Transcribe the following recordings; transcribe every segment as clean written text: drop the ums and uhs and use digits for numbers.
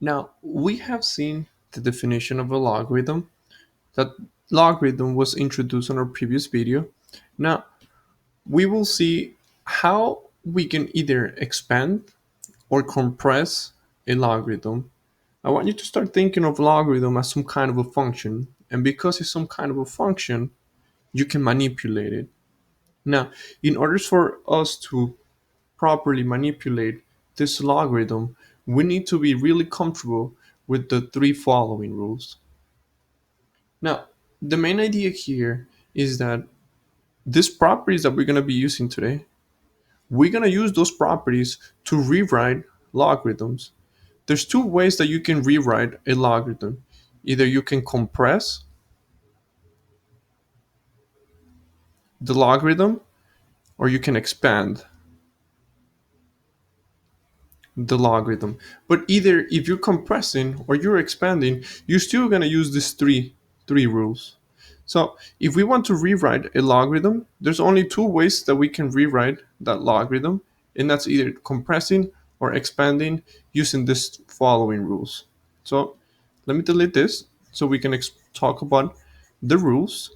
Now, we have seen the definition of a logarithm. That logarithm was introduced on our previous video. Now, we will see how we can either expand or compress a logarithm. I want you to start thinking of logarithm as some kind of a function. And because it's some kind of a function, you can manipulate it. Now, in order for us to properly manipulate this logarithm, we need to be really comfortable with the three following rules. Now, the main idea here is that these properties that we're going to be using today, we're going to use those properties to rewrite logarithms. There's two ways that you can rewrite a logarithm. Either you can compress the logarithm or you can expand the logarithm. But either if you're compressing or you're expanding, you're still going to use these three rules. So if we want to rewrite a logarithm, there's only two ways that we can rewrite that logarithm, and that's either compressing or expanding using this following rules. So let me delete this so we can talk about the rules.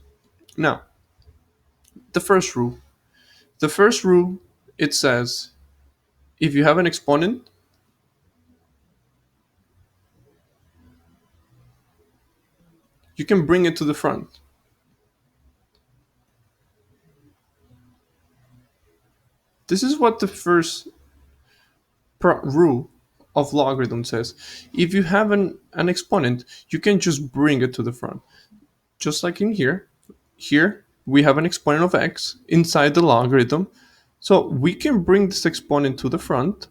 Now, the first rule. The first rule, it says if you have an exponent, you can bring it to the front. This is what the first rule of logarithm says. If you have an exponent, you can just bring it to the front. Just like in here. Here, we have an exponent of x inside the logarithm. So we can bring this exponent to the front.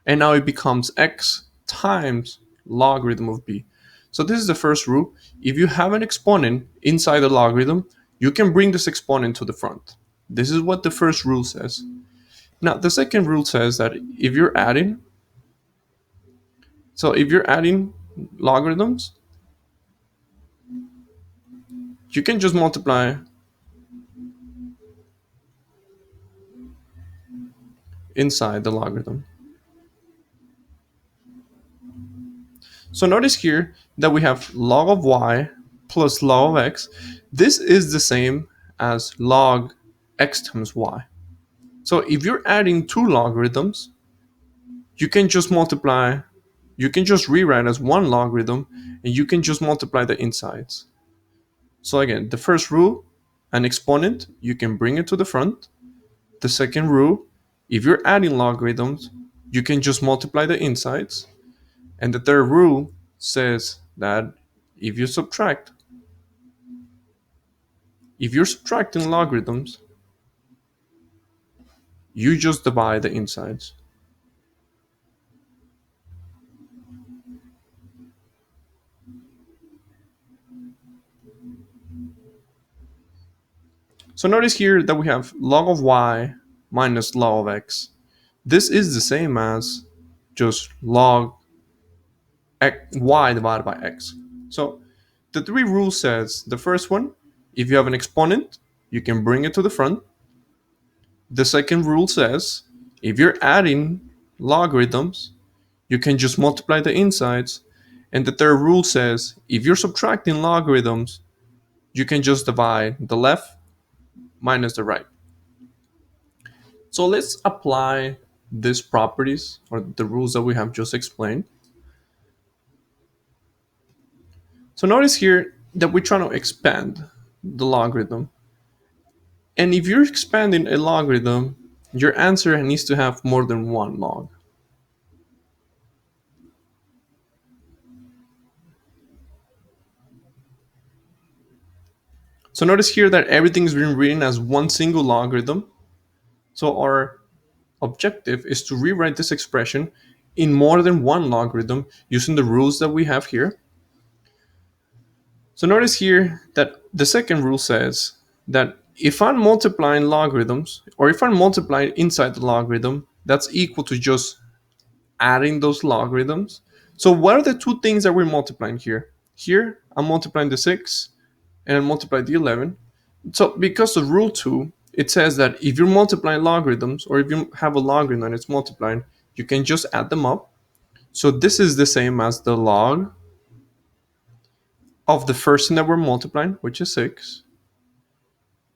And now it becomes x times logarithm of b. So this is the first rule. If you have an exponent inside the logarithm, you can bring this exponent to the front. This is what the first rule says. Now, the second rule says that if you're adding, so if you're adding logarithms, you can just multiply inside the logarithm. So notice here that we have log of y plus log of x. This is the same as log x times y. So if you're adding two logarithms, you can just multiply, you can just rewrite as one logarithm, and you can just multiply the insides. So again, the first rule, an exponent, you can bring it to the front. The second rule, if you're adding logarithms, you can just multiply the insides. And the third rule says that if you subtract, if you're subtracting logarithms, you just divide the insides. So notice here that we have log of y minus log of x. This is the same as just log y divided by x. So the three rules says the first one, if you have an exponent, you can bring it to the front. The second rule says if you're adding logarithms, you can just multiply the insides. And the third rule says if you're subtracting logarithms, you can just divide the left minus the right. So let's apply these properties or the rules that we have just explained. So notice here that we're trying to expand the logarithm. And if you're expanding a logarithm, your answer needs to have more than one log. So notice here that everything's been written as one single logarithm. So our objective is to rewrite this expression in more than one logarithm using the rules that we have here. So notice here that the second rule says that if I'm multiplying logarithms, or if I'm multiplying inside the logarithm, that's equal to just adding those logarithms. So what are the two things that we're multiplying here? Here, I'm multiplying the 6 and I multiply the 11. So because of rule 2, it says that if you're multiplying logarithms, or if you have a logarithm and it's multiplying, you can just add them up. So this is the same as the log of the first thing that we're multiplying, which is 6,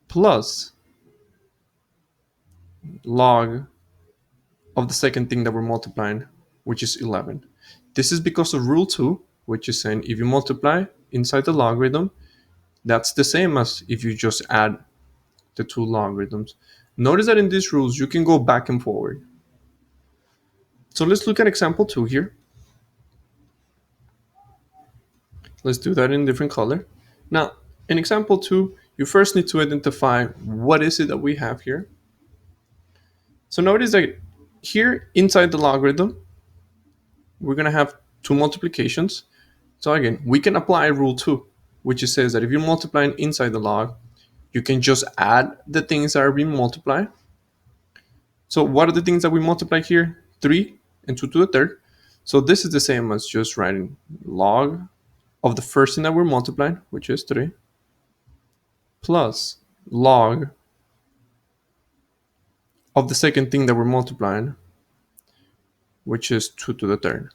plus log of the second thing that we're multiplying, which is 11. This is because of rule 2, which is saying if you multiply inside the logarithm, that's the same as if you just add the two logarithms. Notice that in these rules, you can go back and forward. So let's look at example 2 here. Let's do that in a different color. Now, in example 2, you first need to identify what is it that we have here. So notice that here inside the logarithm, we're going to have two multiplications. So again, we can apply rule 2, which says that if you're multiplying inside the log, you can just add the things that are being multiplied. So what are the things that we multiply here? 3 and 2 to the third. So this is the same as just writing log of the first thing that we're multiplying, which is 3, plus log of the second thing that we're multiplying, which is 2 to the third.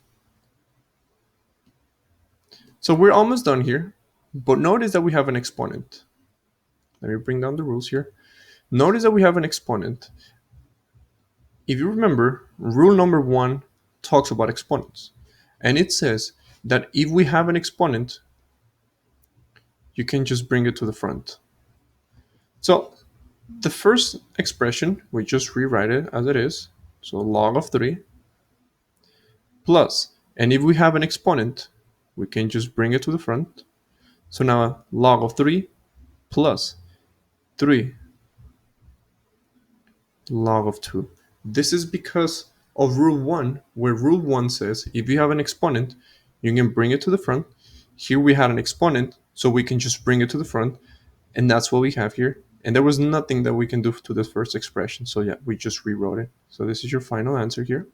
So we're almost done here, but notice that we have an exponent. Let me bring down the rules here. Notice that we have an exponent. If you remember, rule number 1 talks about exponents. And it says that if we have an exponent, you can just bring it to the front. So the first expression, we just rewrite it as it is. So log of 3 plus, and if we have an exponent, we can just bring it to the front. So now log of 3 plus 3 log of 2. This is because of rule 1, where rule 1 says if you have an exponent, you can bring it to the front. Here we had an exponent, so we can just bring it to the front, and that's what we have here. And there was nothing that we can do to this first expression, so yeah, we just rewrote it. So this is your final answer here.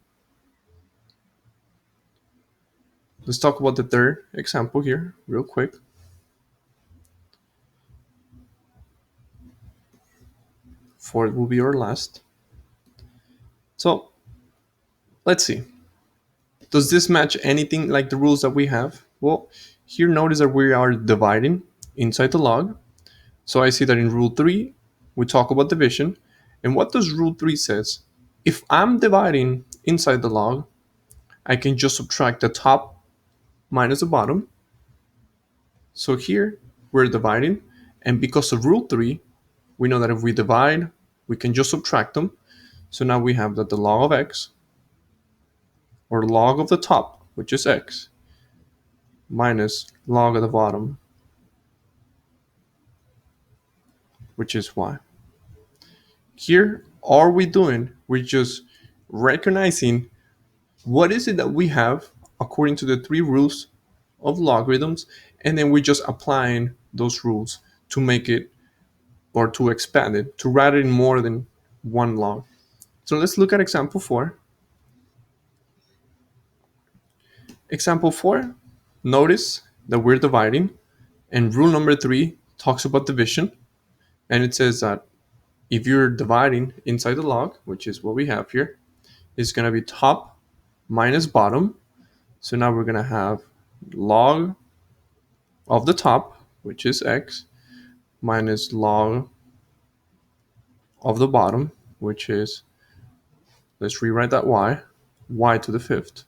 Let's talk about the third example here real quick. Fourth will be our last. So let's see. Does this match anything like the rules that we have? Well, here notice that we are dividing inside the log. So I see that in rule 3, we talk about division. And what does rule 3 says? If I'm dividing inside the log, I can just subtract the top minus the bottom. So here we're dividing. And because of rule 3, we know that if we divide, we can just subtract them. So now we have that the log of x, or log of the top, which is x, minus log of the bottom, which is y. Here, all we're doing, we're just recognizing what is it that we have according to the 3 rules of logarithms, and then we're just applying those rules to make it, or to expand it, to write it in more than one log. So let's look at example 4. Example 4, notice that we're dividing, and rule number 3 talks about division, and it says that if you're dividing inside the log, which is what we have here, it's going to be top minus bottom. So now we're going to have log of the top, which is x, minus log of the bottom, which is, let's rewrite that y to the 5th.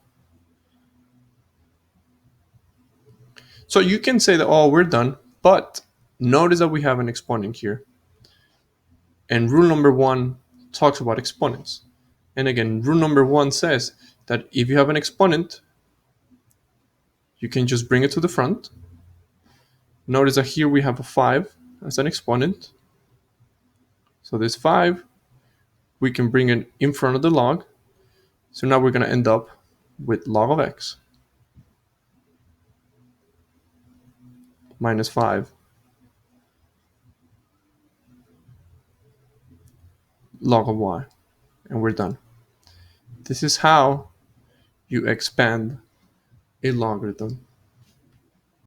So you can say that, oh, we're done, but notice that we have an exponent here. And rule number 1 talks about exponents. And again, rule number 1 says that if you have an exponent, you can just bring it to the front. Notice that here we have a 5 as an exponent. So this 5, we can bring it in front of the log. So now we're going to end up with log of x minus 5 log of y. And we're done. This is how you expand a logarithm.